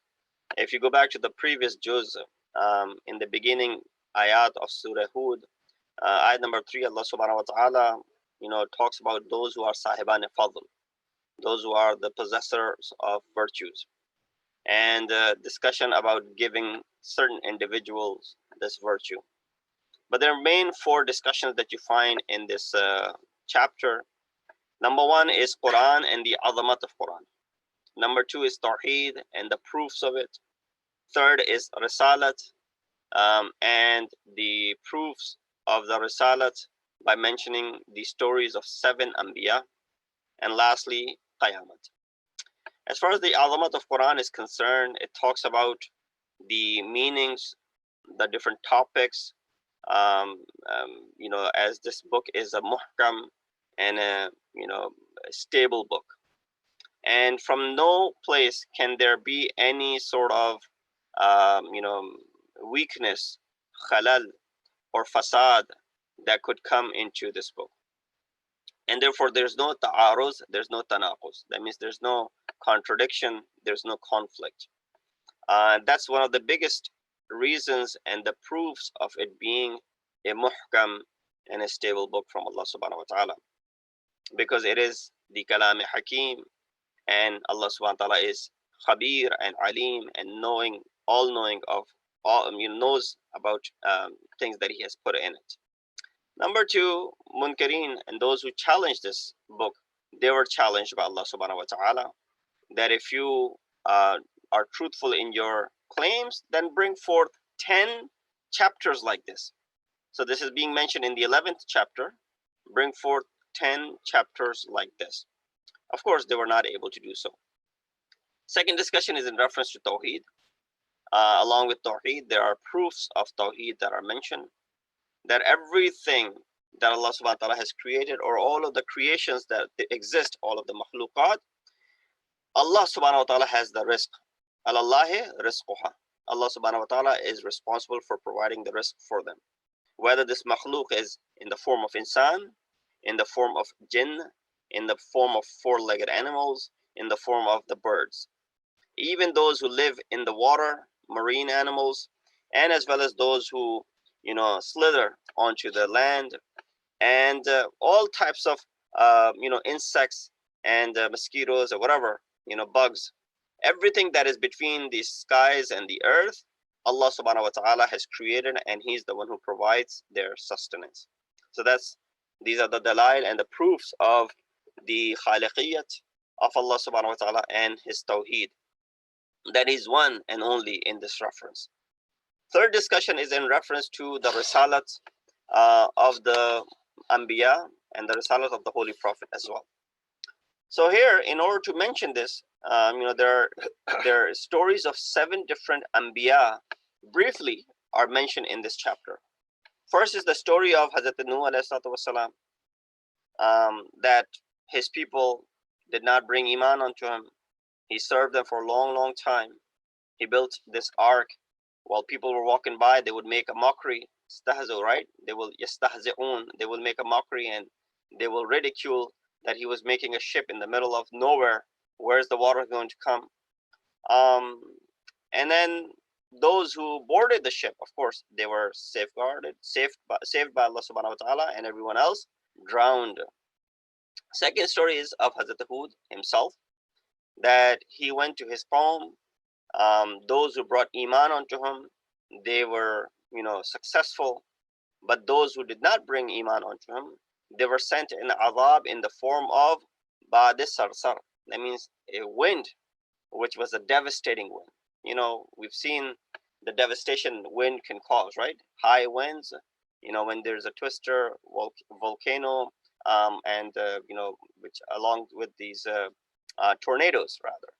if you go back to the previous juz, in the beginning ayat of Surah Hud, ayat number 3, Allah subhanahu wa ta'ala, talks about those who are sahiban fadl, those who are the possessors of virtues, and discussion about giving certain individuals this virtue. But there are main 4 discussions that you find in this chapter. Number 1 is Quran and the azamat of Quran. Number 2 is Tawheed and the proofs of it. Third is Risalat, and the proofs of the Risalat by mentioning the stories of 7 Anbiya. And lastly, Qayamat. As far as the azamat of Quran is concerned, it talks about the meanings, the different topics, as this book is a muhkam and a stable book, and from no place can there be any sort of weakness, khalal, or fasad that could come into this book. And therefore there's no ta'aruz, there's no tanaquz. That means there's no contradiction, there's no conflict. That's one of the biggest reasons and the proofs of it being a muhkam and a stable book from Allah subhanahu wa ta'ala, because it is the kalam hakim, and Allah subhanahu wa ta'ala is khabir and alim and all knowing of all, knows about things that he has put in it. Number 2, munkarin and those who challenge this book, they were challenged by Allah subhanahu wa ta'ala that if you are truthful in your claims, then bring forth 10 chapters like this. So this is being mentioned in the 11th chapter. Bring forth 10 chapters like this. Of course, they were not able to do so. Second discussion is in reference to Tawheed. Along with Tawheed, there are proofs of Tawheed that are mentioned, that everything that Allah subhanahu wa ta'ala has created, or all of the creations that exist, all of the makhluqat, Allah subhanahu wa ta'ala has the rizq. Alallahi rizquha. Allah subhanahu wa ta'ala is responsible for providing the rizq for them. Whether this makhluk is in the form of insan, in the form of jinn, in the form of 4-legged animals, in the form of the birds. Even those who live in the water, marine animals, and as well as those who, slither onto the land, and all types of, insects and mosquitoes or whatever, bugs. Everything that is between the skies and the earth, Allah subhanahu wa ta'ala has created, and He's the one who provides their sustenance. So these are the dalail and the proofs of the khaliqiyat of Allah subhanahu wa ta'ala and His tawheed. That is one and only in this reference. Third discussion is in reference to the risalat of the Anbiya and the risalat of the Holy Prophet as well. So here, in order to mention this, there are stories of 7 different Anbiya briefly are mentioned in this chapter. First is the story of Hazrat Nuh alayhi salatu wasalam, that his people did not bring iman onto him. He served them for a long, long time. He built this ark. While people were walking by, they would make a mockery. Stahzu, right? They will yastahzi'un. They will make a mockery and they will ridicule that he was making a ship in the middle of nowhere. Where's the water going to come? And then those who boarded the ship, of course, they were saved by Allah subhanahu wa ta'ala, and everyone else drowned. Second story is of Hazrat Hud himself, that he went to his qawm. Those who brought iman onto him, they were, successful. But those who did not bring iman onto him, they were sent in azab in the form of ba'dis sarsar. That means a wind, which was a devastating wind. We've seen the devastation wind can cause, right? High winds, when there's a twister, volcano, and which along with these tornadoes, rather,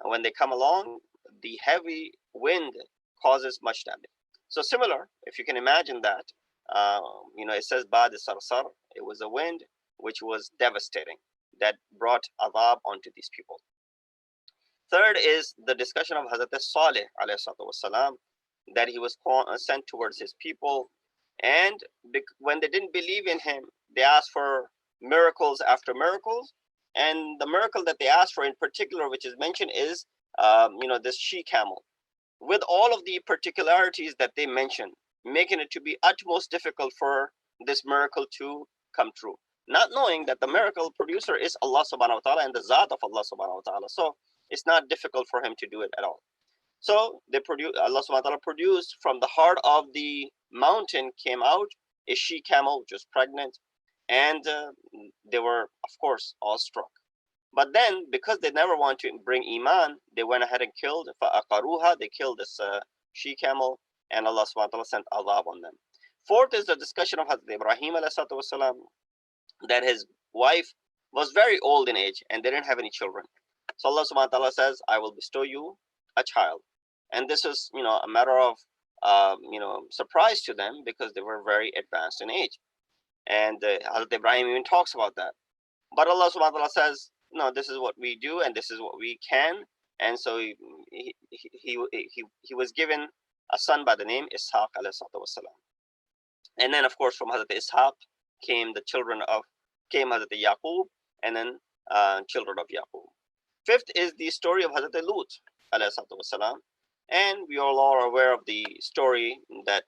when they come along, the heavy wind causes much damage. So similar, if you can imagine that, it says Bad Sarsar, it was a wind which was devastating, that brought adab onto these people. Third is the discussion of Hazrat Saleh والسلام, that he was sent towards his people, and when they didn't believe in him, they asked for miracles after miracles, and the miracle that they asked for in particular, which is mentioned, is this she camel, with all of the particularities that they mention, making it to be utmost difficult for this miracle to come true, not knowing that the miracle producer is Allah subhanahu wa ta'ala and the Zat of Allah subhanahu wa ta'ala. So it's not difficult for him to do it at all. So Allah subhanahu wa ta'ala produced from the heart of the mountain, came out a she camel which was pregnant, and they were, of course, awestruck. But then, because they never want to bring iman, they went ahead and killed fa'aqaruha. They killed this she camel, and Allah subhanahu wa ta'ala sent azab on them. Fourth is the discussion of Hazrat Ibrahim alayhi, that his wife was very old in age and they didn't have any children. So Allah subhanahu wa ta'ala says, I will bestow you a child. And this is, a matter of, surprise to them, because they were very advanced in age. And Hazrat Ibrahim even talks about that. But Allah subhanahu wa ta'ala says, no, this is what we do and this is what we can. And so he was given a son by the name Ishaq alayhi salam. And then, of course, from Hazrat Ishaq came Hazrat Yaqub, and then children of Yaqub. Fifth is the story of Hazrat Lut alayhi salam. And we all are aware of the story that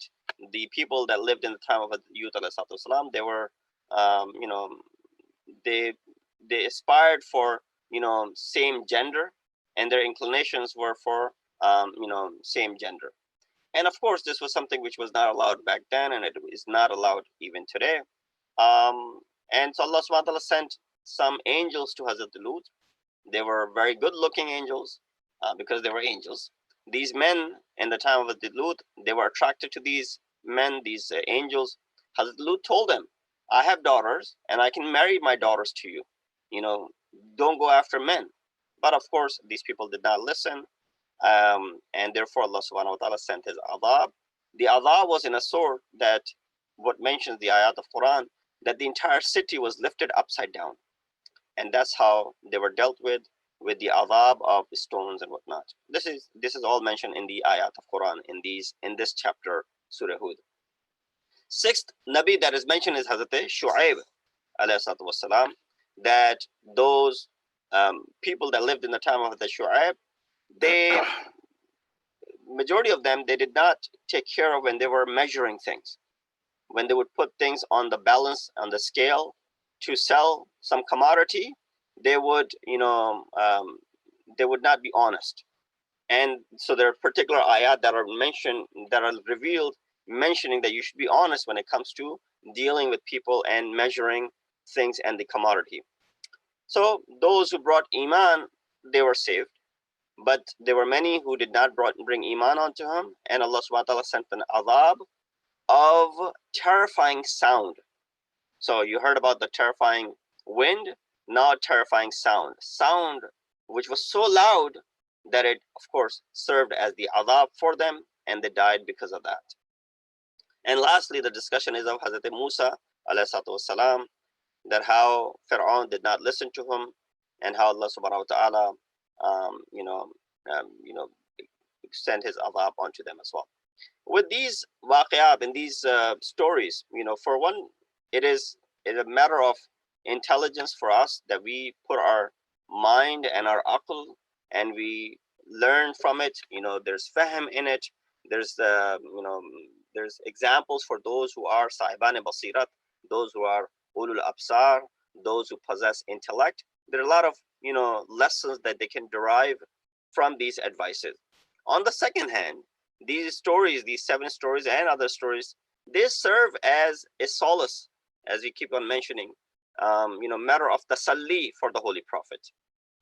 the people that lived in the time of Lut alayhi salam, they were, they aspired for, same gender, and their inclinations were for, same gender. And of course, this was something which was not allowed back then, and it is not allowed even today. And so Allah subhanahu wa ta'ala sent some angels to Hazrat Lut. They were very good looking angels, because they were angels. These men in the time of Hazrat Lut, they were attracted to these men, these angels. Hazrat Lut told them, I have daughters and I can marry my daughters to you. Don't go after men. But of course, these people did not listen. And therefore Allah subhanahu wa ta'ala sent his adab. The adab was in a sort that what mentions the ayat of Quran, that the entire city was lifted upside down. And that's how they were dealt with the adab of stones and whatnot. This is all mentioned in the ayat of Quran in this chapter, Surah Hud. Sixth Nabi that is mentioned is Hazrat Shu'aib alayhi salatu wasalam, that those people that lived in the time of the Shu'aib, they, majority of them, they did not take care of when they were measuring things. When they would put things on the balance, on the scale to sell some commodity, they would, they would not be honest. And so there are particular ayat that are mentioned, that are revealed, mentioning that you should be honest when it comes to dealing with people and measuring things and the commodity. So those who brought iman, they were saved. But there were many who did not bring iman onto him, and Allah subhanahu wa ta'ala sent an adab of terrifying sound. So you heard about the terrifying wind, now terrifying sound. Sound which was so loud that it, of course, served as the adab for them, and they died because of that. And lastly, the discussion is of Hazrat Musa alayhi salam, that how Fir'aun did not listen to him, and how Allah subhanahu wa ta'ala sent his adab onto them as well. With these waqiyat and these stories, for one, it is a matter of intelligence for us, that we put our mind and our aql and we learn from it. There's fahm in it. There's there's examples for those who are sahiban basirat, those who are ulul absar, those who possess intellect, there are a lot of lessons that they can derive from these advices. On the second hand, these stories, these 7 stories and other stories, they serve as a solace, as we keep on mentioning, matter of tasalli for the Holy Prophet,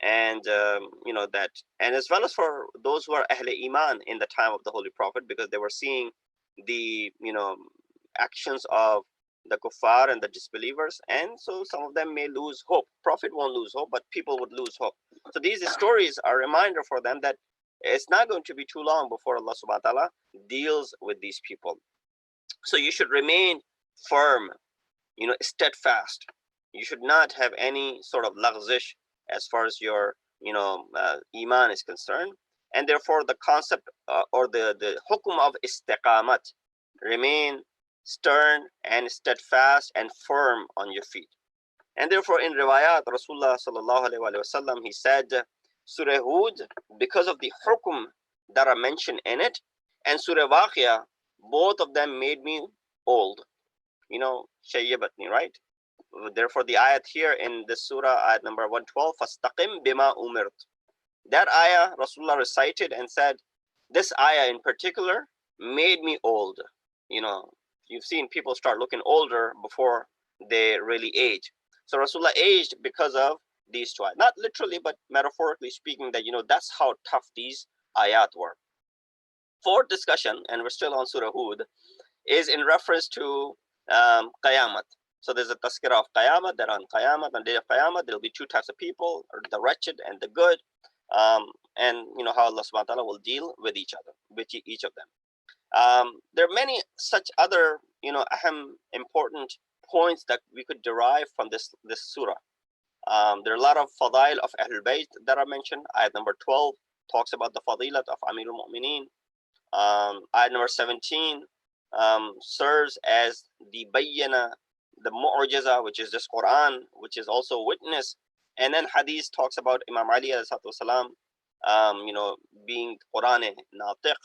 and that, and as well as for those who are Ahle Iman in the time of the Holy Prophet, because they were seeing the actions of the kuffar and the disbelievers, and so some of them may lose hope. Prophet won't lose hope, but people would lose hope. So these stories are a reminder for them that it's not going to be too long before Allah subhanahu wa ta'ala deals with these people. So you should remain firm, steadfast. You should not have any sort of lagzish as far as your iman is concerned, and therefore the concept or the hukum of istiqamat, remain stern and steadfast and firm on your feet. And therefore in riwayat, Rasulullah sallallahu alaihi wasallam, he said, Surah Hud, because of the hukum that are mentioned in it, and Surah Waqia, both of them made me old. Shayyabatni, right? Therefore the ayat here in this surah, ayat number 112, fastaqim bima umirt. That ayah Rasulullah recited and said, this ayah in particular made me old. You've seen people start looking older before they really age. So Rasulullah aged because of these 2 ayat. Not literally, but metaphorically speaking, that that's how tough these ayat were. Fourth discussion, and we're still on Surah Hud, is in reference to Qayamat. So there's a tazkirah of Qayamat, that on Qayamat, on the day of Qayamat, there'll be 2 types of people, the wretched and the good, and how Allah subhanahu wa ta'ala will deal with each of them. There are many such other important points that we could derive from this surah. There are a lot of fadail of Ahlul Bayt that are mentioned. Ayat number 12 talks about the fadilat of Amirul Mu'mineen. Ayat number 17 serves as the bayyana, the mu'jiza, which is this Quran, which is also witness. And then hadith talks about Imam Ali alayhi salam, being Quran natiq.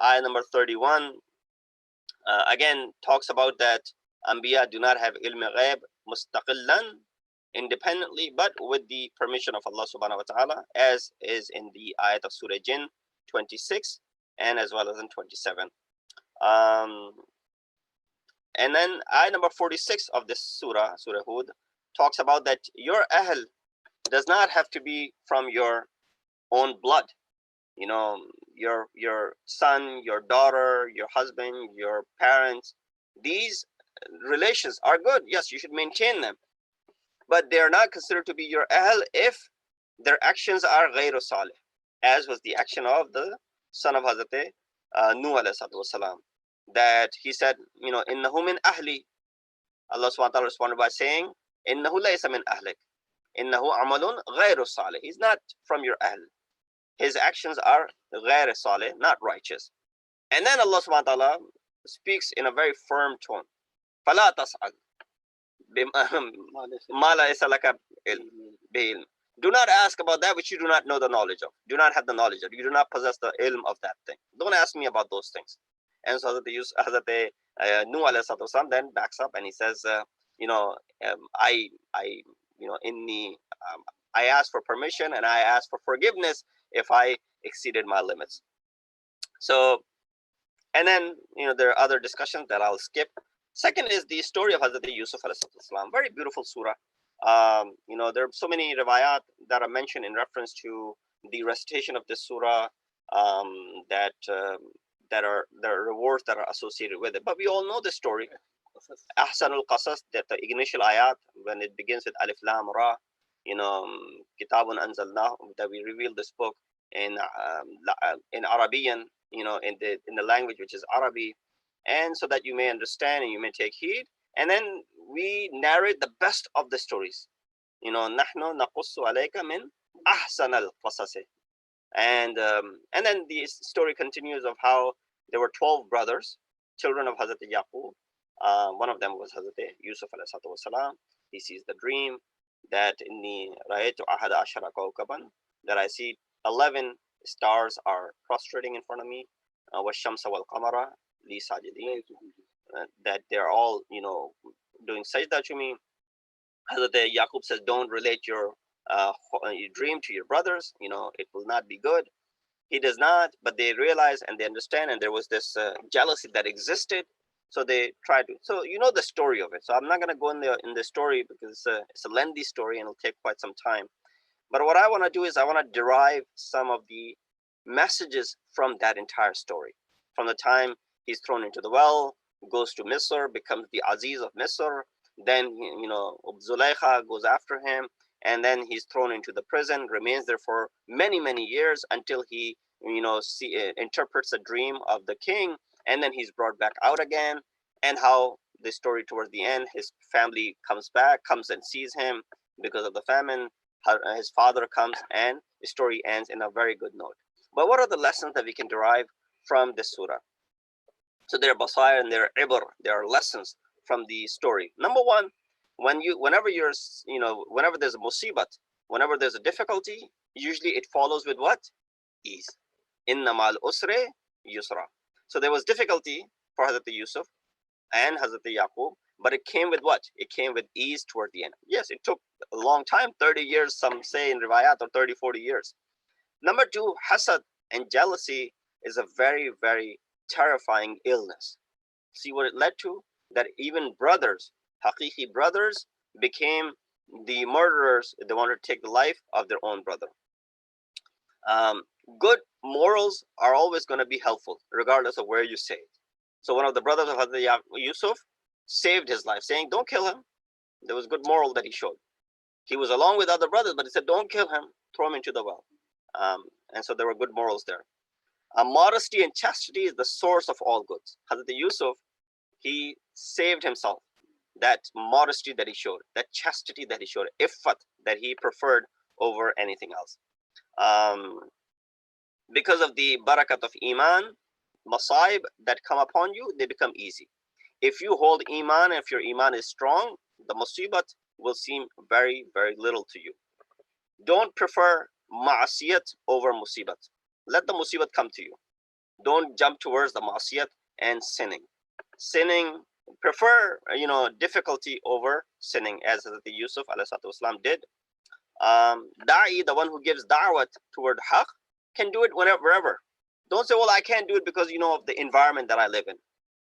Ayah number 31 again talks about that Anbiya do not have ilm ghaib mustaqillan, independently, but with the permission of Allah subhanahu wa ta'ala, as is in the ayat of Surah Jinn 26 and as well as in 27. And then ayat number 46 of this surah, Surah Hud, talks about that your ahl does not have to be from your own blood. Your son, your daughter, your husband, your parents, these relations are good. Yes, you should maintain them, but they are not considered to be your ahl if their actions are ghayru salih, as was the action of the son of Hazrat Nuh alayhi salam, that he said, innahu min ahli. Allah subhanahu wa ta'ala responded by saying, innahu laysa min ahlik, innahu amalun ghayru salih. He's not from your ahl. His actions are ghayr salih, not righteous. And then Allah subhanahu wa ta'ala speaks in a very firm tone. فَلَا تَسْأَلْ مَا لَيْسَ لَكَ بِعِلْمٍ. Do not ask about that which you do not know the knowledge of. Do not have the knowledge of. You do not possess the ilm of that thing. Don't ask me about those things. And so Hazrat Nuh alayhi salam then backs up and he says, I ask for permission and I ask for forgiveness if I exceeded my limits. So, and then there are other discussions that I'll skip. Second is the story of Hazrat Yusuf alayhi salam. Very beautiful surah. There are so many riwayat that are mentioned in reference to the recitation of this surah, that are the rewards that are associated with it. But we all know the story. Ahsanul Qasas, that the initial ayat, when it begins with Alif Lam Ra, Kitabun Anzalna, that we reveal this book in Arabian, in the language which is Arabi, and so that you may understand and you may take heed. And then we narrate the best of the stories. Nahnu naqussu alayka min ahsanal qasasi. And then the story continues of how there were 12 brothers, children of Hazrat Yaqub. One of them was Hazrat Yusuf alayhi salam. He sees the dream that inni ra'aytu ahada ashara kawkaban, that I see 11 stars are prostrating in front of me. Washamsa wal qamara li sajidin, that they're all doing sajda to me. Hazrat Yaqub says, don't relate your dream to your brothers, it will not be good. He does not, but they realize and they understand, and there was this jealousy that existed. So they try to. So you know the story of it. So I'm not going to go in the story because it's a lengthy story and it'll take quite some time. But what I want to do is I want to derive some of the messages from that entire story. From the time he's thrown into the well, goes to Misr, becomes the Aziz of Misr. Then Zulaykha goes after him, and then he's thrown into the prison, remains there for many, many years until he interprets a dream of the king, and then he's brought back out again. And how the story towards the end, his family comes and sees him because of the famine. His father comes, and the story ends in a very good note. But what are the lessons that we can derive from this surah? So there are basair and there are ibr, there are lessons from the story. Number one, whenever there's a musibat, whenever there's a difficulty, usually it follows with what? Ease. Inna ma'al usre yusra. So there was difficulty for Hazrat Yusuf and Hazrat Yaqub, but it came with what? It came with ease toward the end. Yes, it took a long time, 30 years, some say in riwayat, or 30, 40 years. Number two, hasad and jealousy is a very, very terrifying illness. See what it led to? That even brothers, haqiqi brothers, became the murderers. They wanted to take the life of their own brother. Good morals are always going to be helpful, regardless of where you say it. So one of the brothers of Hazrat Yusuf saved his life, saying, don't kill him. There was good moral that he showed. He was along with other brothers, but he said, don't kill him, throw him into the well. And so there were good morals there. Modesty and chastity is the source of all goods. Hazrat Yusuf, he saved himself. That modesty that he showed, that chastity that he showed, iffat that he preferred over anything else. Because of the barakat of iman, masaib that come upon you, they become easy. If you hold iman, if your iman is strong, the musibat will seem very, very little to you. Don't prefer ma'asiyat over musibat. Let the musibat come to you. Don't jump towards the ma'asiyat and sinning. Prefer difficulty over sinning, as Hazrat Yusuf ﷺ did. Da'i, the one who gives da'wat toward haqq, can do it wherever. Don't say, well, I can't do it because of the environment that I live in.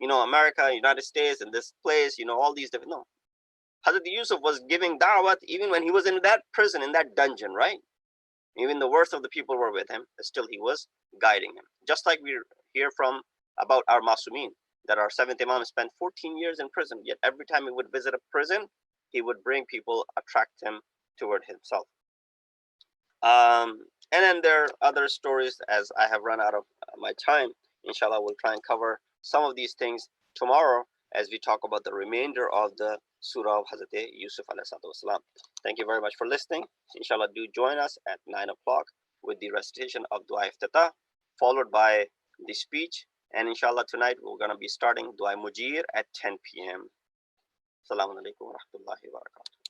America, United States, and this place, all these different. No. Hazrat Yusuf was giving da'wat even when he was in that prison, in that dungeon, right? Even the worst of the people were with him, still he was guiding him. Just like we hear from about our Masumin, that our seventh Imam spent 14 years in prison, yet every time he would visit a prison, he would bring people, attract him toward himself. And then there are other stories. As I have run out of my time, inshallah, we'll try and cover some of these things tomorrow as we talk about the remainder of the surah of Hazrat Yusuf ﷺ. Thank you very much for listening. Inshallah, do join us at 9 o'clock with the recitation of Dua Iftatah, followed by the speech. And inshallah, tonight we're going to be starting Dua Mujir at 10 p.m. Assalamu alaikum wa rahmatullahi wa barakatuh.